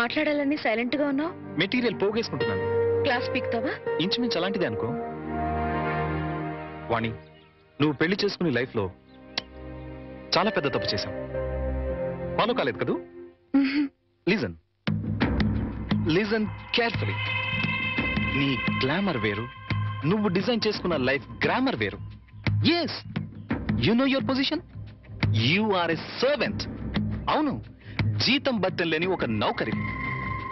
మాట్లాడాలని సైలెంట్ గా ఉన్నావు. మెటీరియల్ పోగేసుకుంటున్నాను. క్లాస్ పీక్తావా? ఇంచుమించు అలాంటిదే అనుకో. వాణి, నువ్వు పెళ్లి చేసుకునే లైఫ్ లో చాలా పెద్ద తప్పు చేశావు. ఫాలో కాలేదు కదూ? Listen listen carefully. నీ గ్లామర్ వేరు, నువ్వు డిజైన్ చేసుకున్న లైఫ్ గ్రామర్ వేరు. Yes, you know your position. You are a servant. అవును, జీతం బత్తెం లేని ఒక నౌకరి.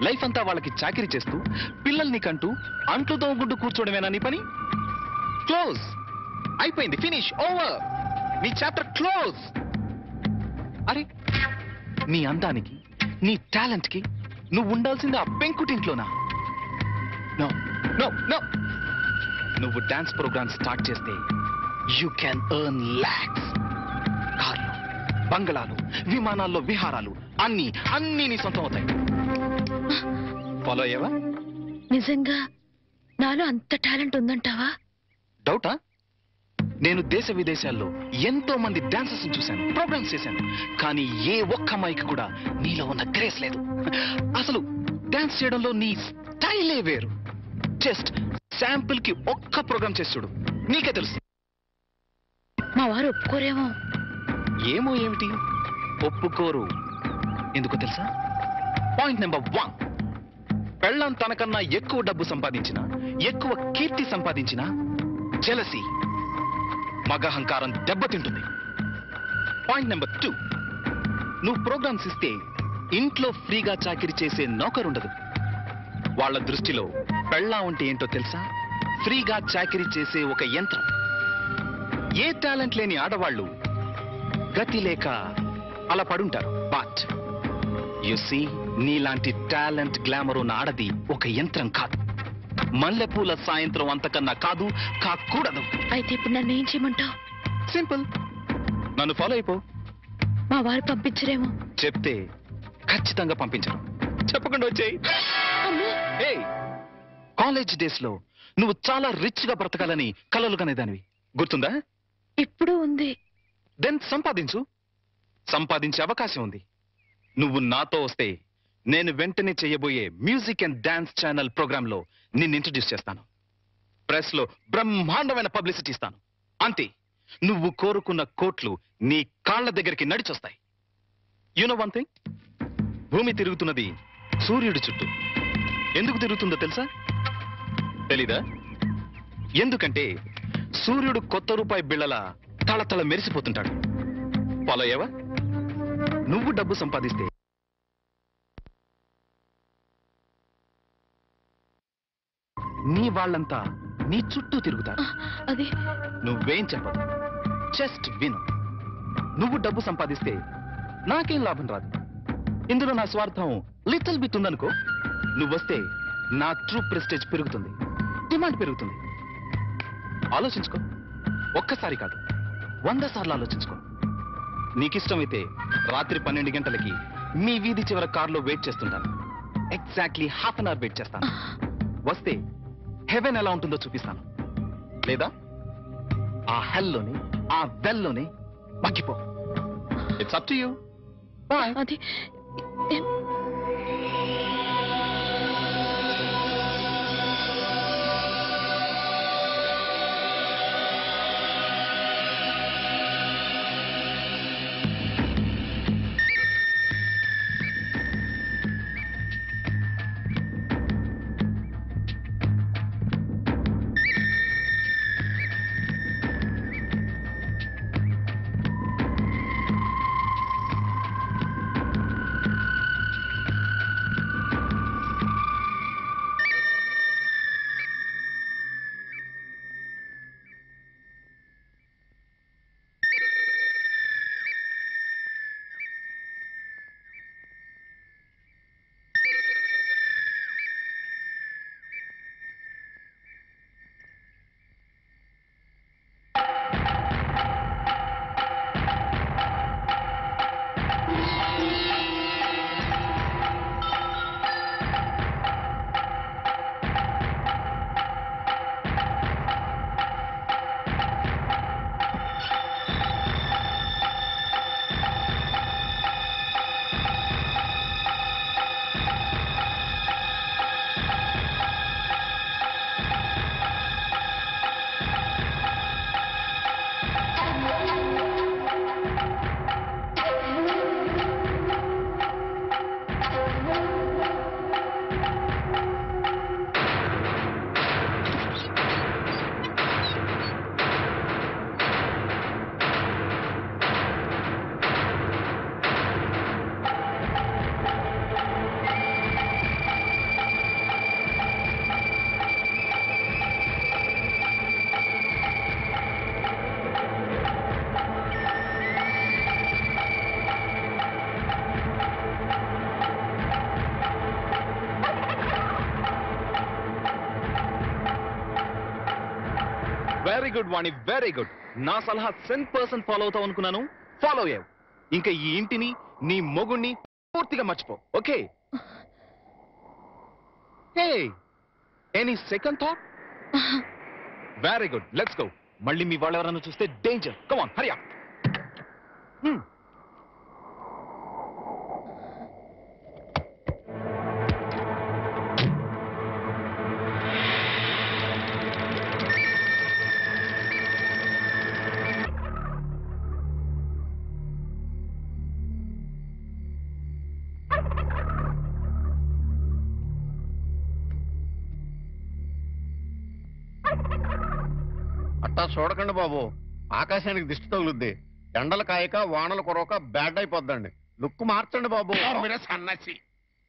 లైఫ్ అంతా వాళ్ళకి చాకిరీ చేస్తూ పిల్లల్ని కంటూ అంట్లు తోగుంటూ కూర్చోవడమేనా నీ పని? క్లోజ్, అయిపోయింది, ఫినిష్, ఓవర్. నీ చాప్టర్ క్లోజ్. అరే, నీ అందానికి, నీ టాలెంట్ కి నువ్వు ఉండాల్సింది ఆ పెంకుటింట్లోనా? No no no. నువ్వు డాన్స్ ప్రోగ్రామ్ స్టార్ట్ చేస్తే యూ క్యాన్ ఎర్న్ లాక్స్. కార్లు, బంగళాలు, విమానాల్లో విహారాలు, అన్ని అన్ని నీ సొంతం అవుతాయి. ఫాలో అయ్యావా? నిజంగా నాలో అంత టాలెంట్ ఉందంటావా? డౌటా? నేను దేశ విదేశాల్లో ఎంతో మంది డాన్సర్స్ చూశాను, ప్రోగ్రామ్స్ చేశాను. కానీ ఏ ఒక్క అమ్మాయికి కూడా నీలో ఉన్న గ్రేస్ లేదు. అసలు డాన్స్ చేయడంలో నీ స్టైలే వేరు. జస్ట్ శాంపుల్ కి ఒక్క ప్రోగ్రామ్ చేసి చూడు, నీకే తెలుసు. మా వారు ఒప్పుకోరేమో. ఏమో ఏమిటి, ఒప్పుకోరు. ఎందుకో తెలుసా? పాయింట్ నెంబర్ 1, పెళ్ళాం తనకన్నా ఎక్కువ డబ్బు సంపాదించిన, ఎక్కువ కీర్తి సంపాదించిన జెలసీ, మగహంకారం దెబ్బతింటుంది. పాయింట్ నెంబర్ 2, నువ్వు ప్రోగ్రామ్స్ ఇస్తే ఇంట్లో ఫ్రీగా చాకిరీ చేసే నౌకరుండదు. వాళ్ళ దృష్టిలో పెళ్ళాం అంటే ఏంటో తెలుసా? ఫ్రీగా చాకిరీ చేసే ఒక యంత్రం. ఏ టాలెంట్ లేని ఆడవాళ్ళు గతి లేక అలా పడుంటారు. బట్ యు సీ, నీలాంటి టాలెంట్, గ్లామర్ ఉన్న ఆడది ఒక యంత్రం కాదు. మల్లెపూల సాయంత్రం అంతకన్నా కాదు, కాకూడదు. అయితే ఇప్పుడు నన్ను ఏం చేయమంటావు? సింపుల్, నన్ను ఫాలో అయిపో. మా వారు పంపించరేమో. చెప్తే ఖచ్చితంగా పంపించరు. చెప్పకుండా వచ్చేయి. కాలేజ్ డేస్ లో నువ్వు చాలా రిచ్ గా బ్రతకాలని కలలు కనేదానివి, గుర్తుందా? ఇప్పుడు ఉంది. దెన్ సంపాదించు. సంపాదించే అవకాశం ఉంది. నువ్వు నాతో వస్తే నేను వెంటనే చేయబోయే music and dance channel program లో నిన్ను ఇంట్రడ్యూస్ చేస్తాను. ప్రెస్ లో బ్రహ్మాండమైన పబ్లిసిటీ ఇస్తాను. అంతే, నువ్వు కోరుకున్న కోట్లు నీ కాళ్ల దగ్గరికి నడిచొస్తాయి. యు నో వన్ థింగ్, భూమి తిరుగుతున్నది సూర్యుడి చుట్టూ. ఎందుకు తిరుగుతుందో తెలుసా? తెలీదా? ఎందుకంటే సూర్యుడు కొత్త రూపాయి బిళ్ళలా తళతళ మెరిసిపోతుంటాడు. ఫాలో అయ్యావా? నువ్వు డబ్బు సంపాదిస్తే నీ వాళ్ళంతా నీ చుట్టూ తిరుగుతారు. అది నువ్వేం చెప్పదు, జస్ట్ విను. నువ్వు డబ్బు సంపాదిస్తే నాకేం లాభం రాదు. ఇందులో నా స్వార్థం లిటిల్ బిట్ ఉందనుకో. నువ్వొస్తే నా ట్రూ ప్రెస్టేజ్ పెరుగుతుంది, డిమాండ్ పెరుగుతుంది. ఆలోచించుకో. ఒక్కసారి కాదు, 100 సార్లు ఆలోచించుకో. నీకిష్టమైతే రాత్రి 12 గంటలకి మీ వీధి చివర కారులో వెయిట్ చేస్తుంటాను. Exactly half an hour wait చేస్తాను. వస్తే హెవెన్ ఎలా ఉంటుందో చూపిస్తాను. లేదా ఆ హెల్లోనే, ఆ వెల్లోనే మగ్గిపో. It's up to you. Bye. అది very good Vani, very good. నా సలహా 100% ఫాలో అవుతావు అనుకున్నాను, ఫాలో అయ్యావు. ఇంకా ఈ ఇంటిని, నీ మొగుణ్ణి పూర్తిగా మర్చిపో, okay? Hey, any second thought? Very good, let's go. మళ్ళీ మీ వాళ్ళు ఎవరైనా చూస్తే danger. Come on, Hari up. అట్టా చూడకండి బాబు, ఆకాశానికి దిష్టి తగులుద్ది. ఎండలు కాయక వానలు కొరవక బ్యాడ్ అయిపోద్దండి. లుక్ మార్చండి బాబు. మీరే సన్నాసి,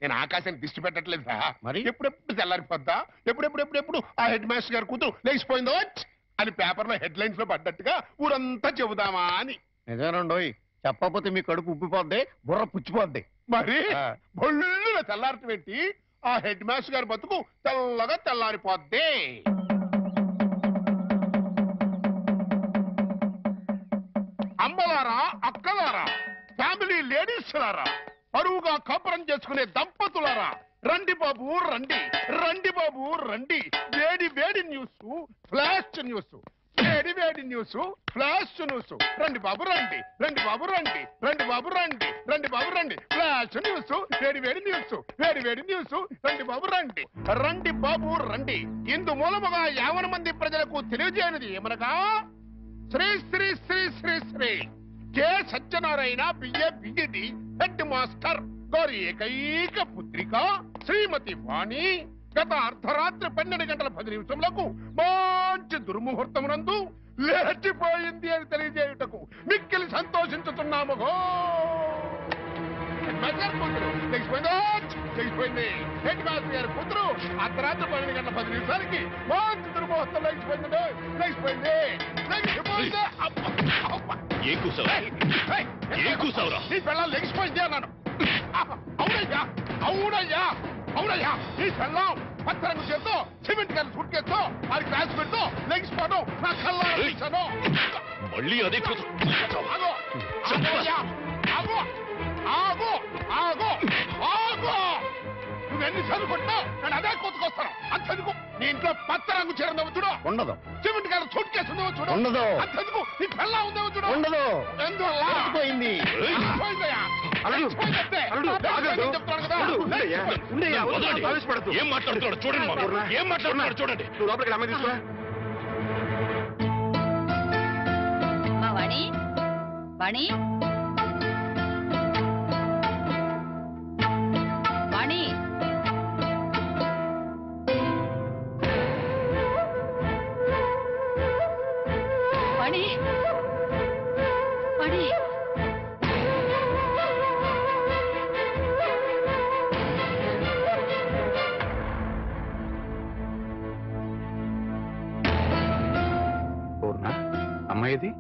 నేను ఆకాశానికి దిష్టి పెట్టట్లేదురా. మరి? ఎప్పుడెప్పుడు తెల్లారిపోద్దా, ఎప్పుడెప్పుడు ఆ హెడ్ మాస్టర్ గారు కూతురు లేచిపోయిందో అని పేపర్ లో హెడ్ లైన్స్ లో పడ్డట్టుగా ఊరంతా చెబుదామా అని. నిజమేనండోయ్, చెప్పకపోతే మీ కడుపు ఉబ్బిపోద్ది, బుర్ర పుచ్చిపోద్ది. మరి బొల్లున తెల్లారటం ఏంటి? ఆ హెడ్ మాస్టర్ గారి బతుకు తెల్లగా తెల్లారిపోద్ది. అమ్మలారా, అక్కలారా, ఫ్యామిలీ లేడీస్ లారా, పరువుగా కాపురం చేసుకునే దంపతులారా, రండి బాబు రండి, రండి బాబు రండి. వేడి వేడి న్యూస్, ఫ్లాష్ న్యూస్, వేడి వేడి న్యూస్, ఫ్లాష్ న్యూస్. రండి బాబు రండి, రండి బాబు రండి, రండి బాబు రండి, రండి బాబు రండి. ఫ్లాష్ న్యూస్, వేడి వేడి న్యూస్, వేడి వేడి న్యూస్. రండి బాబు రండి, రండి బాబు రండి. ఇందు మూలముగా 50 మంది ప్రజలకు తెలియజేయనిది ఏమనగా, Shri Shri Shri Shri Shri K Satyanarayana BA BEd head master గారి ఏకైక పుత్రిక శ్రీమతి వాణి గత అర్ధరాత్రి 12 గంటల 10 నిమిషములకు మంచి దుర్ముహూర్తమునందు లేచిపోయింది అని తెలియజేయుటకు మిక్కిలి సంతోషించుతున్నాము. లేచిపోయింది హెడ్ మాస్టర్ గారి కూతురు అర్ధరాత్రి 12 గంటల 10 నిమిషాలకి మంచి దుర్ముహూర్తం లేచిపోయింది. లేచిపోయింది. నీ పిల్లలు లెగిసిపోయింది అన్నాను. అవునయ్యా, అవునయ్యా, అవునయ్యా. ఈ పిల్లం పచ్చరంగు చేత్తో సిమెంట్ గారి సూట్ కేసుతో అది క్లాస్ పెడుతూ లెగిసిపోవడం నా కళ్ళ చూశాను. మళ్ళీ అదే ఆగో, ఆగోయ్యా, ఆగో, ఆగో, ఆగో, ఆగో. నువ్వెన్నిసార్లు కొట్టినా నేను అదే కోతుకొస్తాను. అంతెందుకు నీ ఇంట్లో పచ్చ రంగు చీర ఉందేమో చూడు, ఉండదు. సిమెంట్ గారి సూట్ కేసు ఉందేమో చూడు, ఉండదు. అంతెందుకు నీ పెళ్ళా ఉందేమో చూడు, ఉండదు. ఎందువల్ల? పోయింది. పోయిందయ్యా. అల్లుడు, పోయిందంటే. అల్లుడు, ఆగదు. చెప్తున్నాను కదా. అల్లుడు, ఉండయ్యా, ఉండయ్యా, వదలండి. ఆవేశపడద్దు. ఏం మాట్లాడుతున్నాడు చూడండి బాబు. ఏం మాట్లాడుతున్నాడు చూడండి. నువ్వు లోపలికి అమ్మాయి తీసుకురా. వాణి, వాణి, వాణి. వాణి, వాణి. పూర్ణ, అమ్మాయిది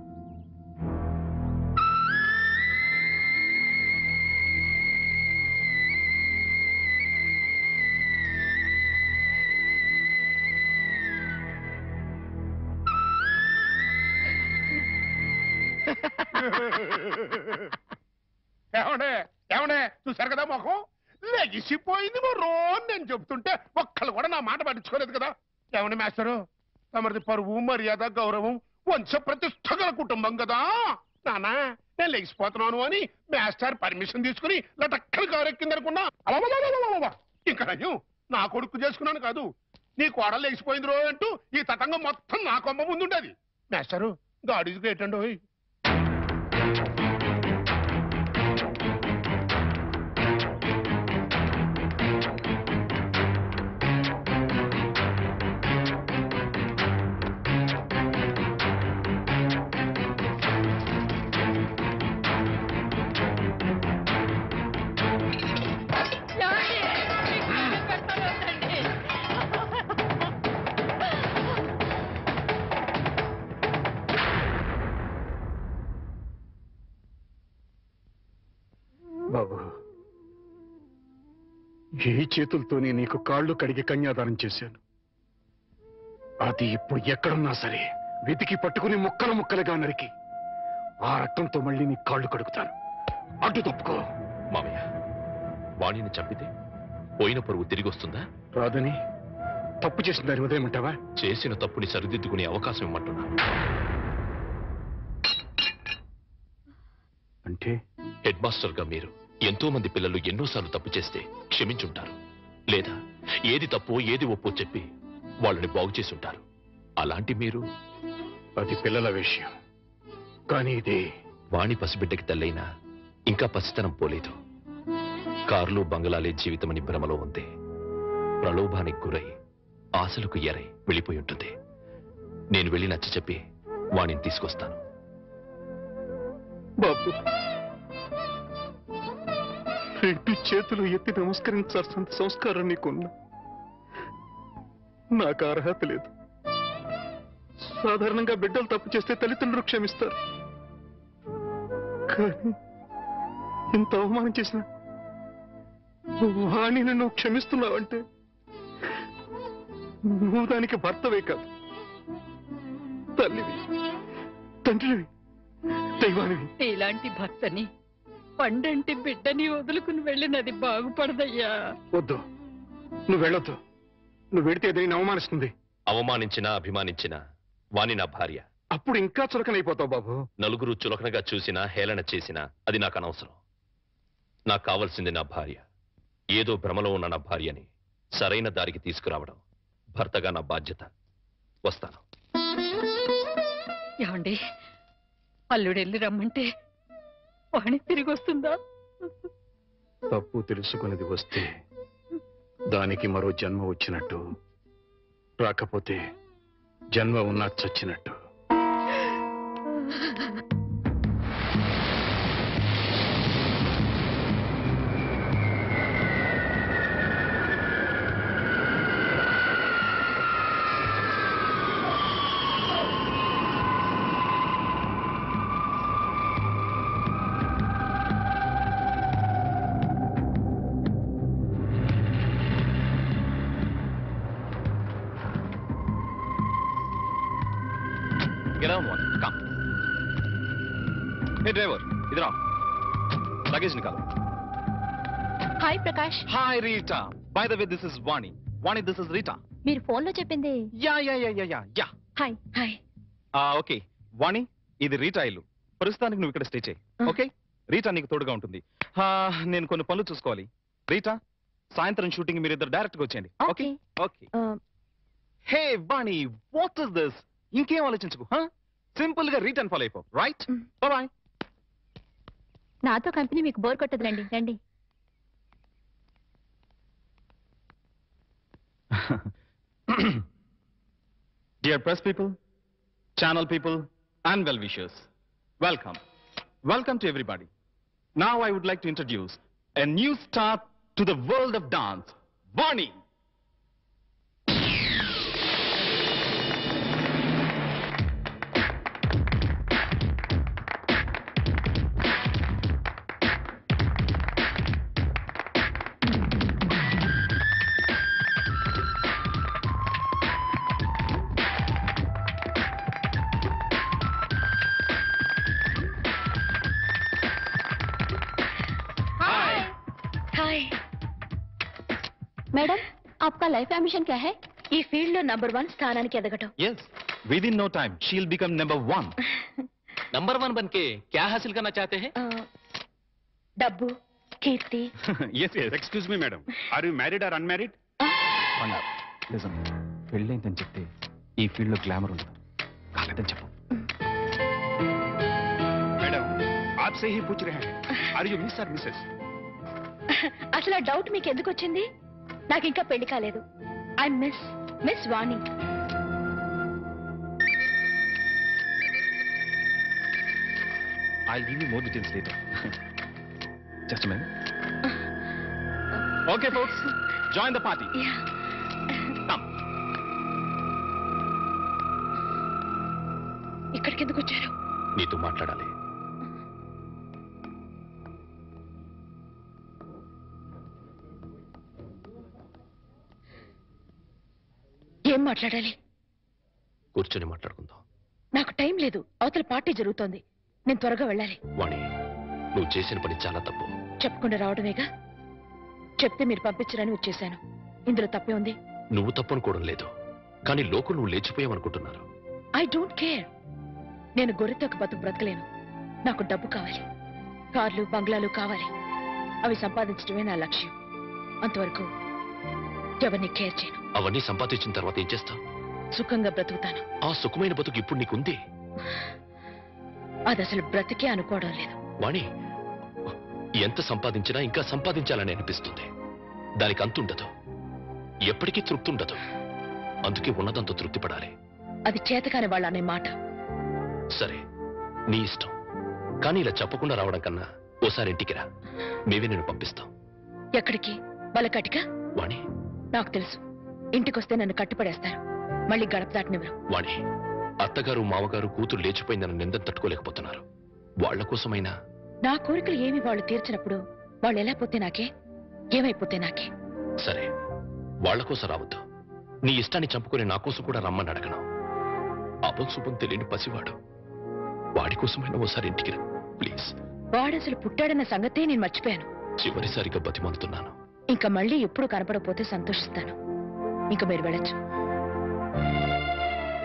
ఏమండే, ఏమండే, చూశారు కదా మొఖం లెగిసిపోయింది మరో నేను చెబుతుంటే ఒక్కళ్ళు కూడా నా మాట పట్టించుకోలేదు కదా. ఏమండి మాస్టరు, తమది పరువు మర్యాద గౌరవం వంశ ప్రతిష్ట గల కుటుంబం కదా. నానా నేను లెగిసిపోతున్నాను అని మాస్టర్ పర్మిషన్ తీసుకుని లటక్కలు కారెక్కిందనుకున్నా. ఇంకా నయ్యం నా కొడుకు చేసుకున్నాను కాదు, నీ కోడలు లెగిసిపోయింది రో అంటూ ఈ తతంగం మొత్తం నా కొమ్మ ముందుండేది. మాస్టరు గాడ్ ఈజ్ గ్రేట్ అండి. బాబు, ఈ చేతులతోనే నీకు కాళ్ళు కడిగి కన్యాదానం చేశాను. అది ఇప్పుడు ఎక్కడున్నా సరే వెతికి పట్టుకుని ముక్కలు ముక్కలుగా నరికి ఆ రక్తంతో మళ్ళీ నీ కాళ్ళు కడుగుతాను. అడ్డు తప్పుకో. మామయ్య, వాణిని చంపితే పోయిన పరువు తిరిగి వస్తుందా? రాదని తప్పు చేసిన దాని ఉదయమంటావా? చేసిన తప్పుని సరిదిద్దుకునే అవకాశం ఇమ్మంటున్నా. అంటే హెడ్ మాస్టర్ గా మీరు ఎంతో మంది పిల్లలు ఎన్నోసార్లు తప్పు చేస్తే క్షమించుంటారు, లేదా ఏది తప్పో ఏది ఒప్పో చెప్పి వాళ్ళని బాగు చేసి ఉంటారు. అలాంటి మీరు అది పిల్లల విషయం, కానీ ఇది వాణి పసిబిడ్డకి తల్లైనా ఇంకా పసితనం పోలేదు. కార్లు బంగళాలే జీవితమని భ్రమలో ఉంది. ప్రలోభానికి గురై ఆశలకు ఎరై వెళ్ళిపోయి ఉంటుంది. నేను వెళ్ళి నచ్చ చెప్పి వాణిని తీసుకొస్తాను. బాబు, రెండు చేతులు ఎత్తి నమస్కరించాల్సిన సంస్కారం నీకున్నా నాకు అర్హత లేదు. సాధారణంగా బిడ్డలు తప్పు చేస్తే తల్లిదండ్రులు క్షమిస్తారు, కానీ ఇంత అవమానం చేసిన వాణిని నువ్వు క్షమిస్తున్నావంటే నువ్వు దానికి భర్తవే కాదు, తల్లివి, తండ్రివి, దైవానివి. ఇలాంటి భర్తని పండంటి బిడ్డని వదులుకుని వెళ్ళినది బాగుపడదయ్యా. వద్దు, నువ్వు వెళ్ళొద్దు. నువ్వు వెడితే ఏదైనా అవమానిస్తుంది. అవమానించినా అభిమానించినా వాణి నా భార్య. అప్పుడు ఇంకా చులకనైపోతావు బాబు. నలుగురు చులకనగా చూసినా హేళన చేసినా అది నాకు అనవసరం. నాకు కావాల్సింది నా భార్య. ఏదో భ్రమలో ఉన్న నా భార్యని సరైన దారికి తీసుకురావడం భర్తగా నా బాధ్యత. వస్తాను. ఏమండి, అల్లుడెళ్ళి రమ్మంటే వాణి తిరిగి వస్తుందా? తప్పు తెలుసుకునేది వస్తే దానికి మరో జన్మ వచ్చినట్టు, రాకపోతే జన్మ ఉన్నా చచ్చినట్టు. Get on one. Come. Hey driver, इधर आओ. Luggage निकालो. Hi Prakash. Hi Rita. By the way, this is Vani. Vani, this is Rita. మీరు ఫోన్ లో చెప్పింది. Yeah. Hi hi. ఓకే. వాణి, ఇది రీటా ఇల్లు. ప్రస్తుతానికి నువ్వు ఇక్కడ స్టే చేయి. ఓకే? రీటా నీకు తోడుగా ఉంటుంది. నేను కొన్ని పనులు చూసుకోవాలి. రీటా, సాయంత్రం షూటింగ్ మీరిద్దరు డైరెక్ట్ గా వచ్చేయండి. Okay? Okay. Hey Vani, what is this? ఇంకేం ఆలోచించుకో. సింపుల్ గా రిటర్న్ ఫాలో అయిపో. రైట్? బాయ్. నాతో కంపెనీ మీకు బోర్ కొట్టదు. రండి రండి. Dear press people, channel people, and well-wishers, welcome. Welcome to everybody. Now I would like to introduce a new star to the world of dance, Vani. Madam, आपका life ambition क्या है? ఈ field లో number 1 స్థానానికి ఎదగటం. Yes, within no time she'll become number 1. Number 1 बनके क्या हासिल करना चाहते हैं? డబ్బు, కీర్తి. Yes. Excuse me, madam. Are you married or unmarried? Listen, పెళ్ళైందని చెప్తే ఈ ఫీల్డ్ లో గ్లామర్ ఉండదు. కాలేదని చెప్పు. मैडम, आपसे ही पूछ रहे हैं. Are you miss or missus? అసలు ఆ డౌట్ మీకు ఎందుకు వచ్చింది? నాకు ఇంకా పెళ్లి కాలేదు. I miss Vani. I'll give you more details later. Just a minute. Okay, folks, join the party. Come. ఇక్కడికి ఎందుకు వచ్చారు? నీతో మాట్లాడాలి. ఏం మాట్లాడాలి? కూర్చొని మాట్లాడుకుందాం. నాకు టైం లేదు, అవతల పార్టీ జరుగుతోంది, నేను త్వరగా వెళ్ళాలి. వాణి, నువ్వు చేసిన పని చాలా తప్పు. చెప్పకుండా రావడమేగా. చెప్తే మీరు పంపించరని వచ్చేశాను. ఇందులో తప్పే ఉంది. నువ్వు తప్పనుకోవడం లేదు, కానీ లోకం నువ్వు లేచిపోయావనుకుంటున్నారు. I don't care. నేను గొర్రెతో ఒక బతుకు బ్రతకలేను. నాకు డబ్బు కావాలి, కార్లు బంగ్లాలు కావాలి. అవి సంపాదించడమే నా లక్ష్యం. అంతవరకు ఎవరిని కేర్ చేయను. అవన్నీ సంపాదించిన తర్వాత ఏం చేస్తావు? సుఖంగా బ్రతుకుతాను. ఆ సుఖమైన బతుకు ఇప్పుడు నీకుంది. అది అసలు బ్రతికే అనుకోవడం లేదు. వాణి, ఎంత సంపాదించినా ఇంకా సంపాదించాలని అనిపిస్తుంది. దానికి అంతుండదు, ఎప్పటికీ తృప్తి ఉండదు. అందుకే ఉన్నదంతా తృప్తి పడాలి. అది చేతకాని వాళ్ళ అనే మాట. సరే, నీ ఇష్టం. కానీ ఇలా చెప్పకుండా రావడం కన్నా ఓసారి ఇంటికి రా, మేమే నేను పంపిస్తాం. ఎక్కడికి? బలకటిక? వాణి, నాకు తెలుసు, ఇంటికొస్తే నన్ను కట్టుపడేస్తారు, మళ్ళీ గడప దాటనివ్వరు. వాణి, అత్తగారు మామగారు కూతురు లేచిపోయిందని నిందను తట్టుకోలేకపోతున్నారు. వాళ్ల కోసమైనా. నా కోరికలు ఏమి వాళ్ళు తీర్చినప్పుడు వాళ్ళు ఎలా పోతే నాకే, ఏమైపోతే నాకే. సరే, వాళ్ల కోసం రావద్దు. నీ ఇష్టాన్ని చంపుకొని నా కోసం కూడా రమ్మని అడగను. అపశుభం తెలియని పసివాడు, వాడి కోసమైనా ఓసారి ఇంటికి రా ప్లీజ్. వాడసలు పుట్టాడన్న సంగతే నేను మర్చిపోయాను. చివరిసారిగా బతిమాలుతున్నాను. ఇంకా మళ్ళీ ఎప్పుడు కనపడకపోతే సంతోషిస్తాను. ఇంకా మీరు వెళ్ళొచ్చు.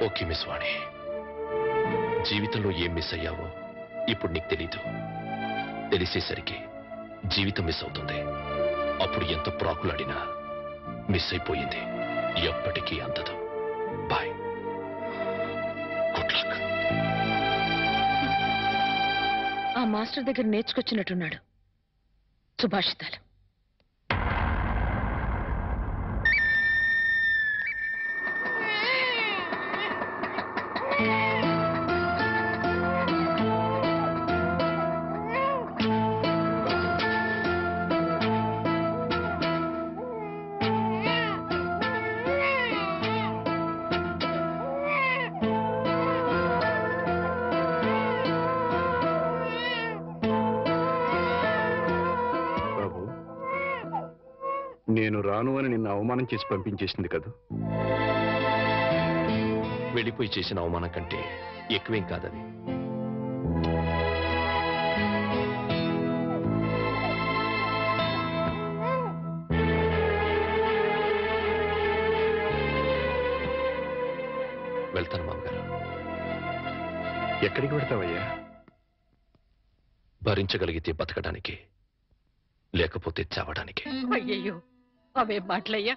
ఓకే మిస్ వాణి, జీవితంలో ఏం మిస్ అయ్యావో ఇప్పుడు నీకు తెలీదు. తెలిసేసరికి జీవితం మిస్ అవుతుంది. అప్పుడు ఎంత ప్రాకులాడినా మిస్ అయిపోయింది, ఎప్పటికీ అందదు. Boy, good luck. ఆ మాస్టర్ దగ్గర నేర్చుకొచ్చినట్టున్నాడు సుభాషితాలు. నేను రాను అని నిన్ను అవమానం చేసి పంపించేసింది కదా. వెళ్ళిపోయి చేసిన అవమానం కంటే ఎక్కువేం కాదది. వెళ్తాను మామగారు. ఎక్కడికి పెడతావయ్యా? భరించగలిగితే బతకడానికి, లేకపోతే చావడానికి. అయ్యయ్యో, అవే మాటలయ్యా.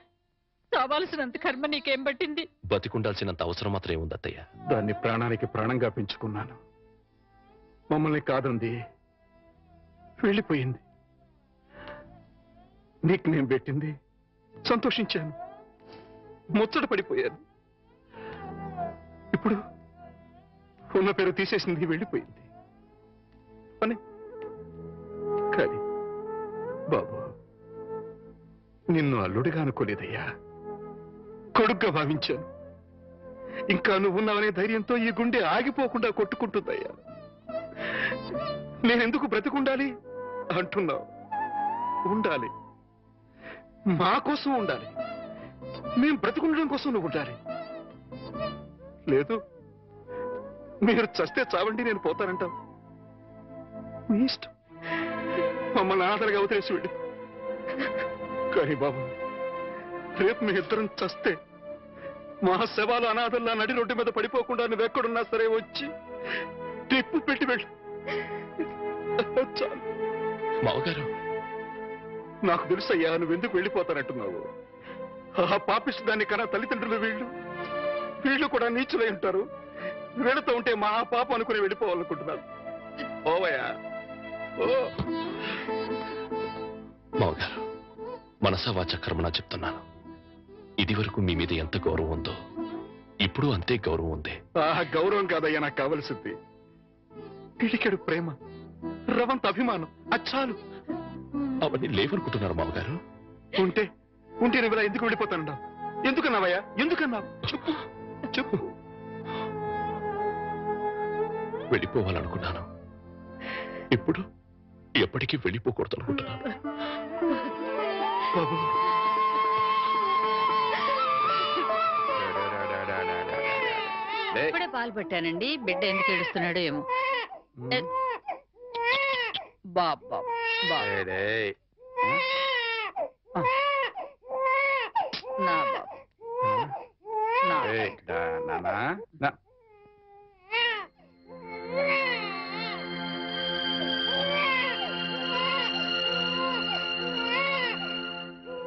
కావాల్సినంత కర్మ నీకేం పట్టింది? బతికుండాల్సినంత అవసరం మాత్రం ఏముంది అత్తయ్య? దాన్ని ప్రాణానికి ప్రాణంగా పెంచుకున్నాను. మమ్మల్ని కాదంది, వెళ్ళిపోయింది. నీకు నేను పెట్టింది సంతోషించాను, ముచ్చట పడిపోయాను. ఇప్పుడు ఉన్న పేరు తీసేసింది, వెళ్ళిపోయింది అని. కానీ బాబు, నిన్ను అల్లుడిగా అనుకోలేదయ్యా, కొడుగ్గా భావించాను. ఇంకా నువ్వు ఉన్నావనే ధైర్యంతో ఈ గుండె ఆగిపోకుండా కొట్టుకుంటుందయ్యా. నేనెందుకు బ్రతికుండాలి అంటున్నావు? ఉండాలి, మా కోసం ఉండాలి. మేం బ్రతికుండడం కోసం నువ్వు ఉండాలి. లేదు, మీరు చస్తే చావండి, నేను పోతానంటావు. నీ ఇష్టం, మమ్మల్ని ఆదరగా వదిలేసి వెళ్ళి. కానీ బాబు, రేపు మీ ఇద్దరం చస్తే మా శవాలు అనాథల్లా నడి రోడ్డు మీద పడిపోకుండా నువ్వెక్కడున్నా సరే వచ్చి టిప్పు పెట్టి వెళ్ళి. చాలు. మావగారు, నాకు తెలుసయ్యా నువ్వెందుకు వెళ్ళిపోతానంటున్నావు. ఆ పాపిష్టి దాన్ని కన్నా తల్లిదండ్రులు వీళ్ళు కూడా నీచులై ఉంటారు. వీళ్ళతో ఉంటే మా పాప అనుకుని వెళ్ళిపోవాలనుకుంటున్నారు. ఓవయ్యా, ఓ. మావగారు, మనసా వాచ కర్మనా చెప్తున్నాను. ఇది వరకు మీ మీద ఎంత గౌరవం ఉందో ఇప్పుడు అంతే గౌరవం ఉంది. ఆ గౌరవం కాదయ్యా నాకు కావలసింది, పిడికెడు ప్రేమ, రవంత అభిమానం. అచ్చాలు. అవన్నీ లేవనుకుంటున్నారు మామగారు. ఉంటే నువ్వు ఇలా ఎందుకు వెళ్ళిపోతానన్నావు? ఎందుకన్నావయ్యా? ఎందుకన్నావు? చెప్పు చెప్పు. వెళ్ళిపోవాలనుకున్నాను, ఇప్పుడు ఎప్పటికీ వెళ్ళిపోకూడదు అనుకుంటున్నాను. బాబు, ఇప్పుడే పాలు పెట్టానండి, బిడ్డ ఎందుకు ఏడుస్తున్నాడో ఏమో. బాబా నా బాబు నా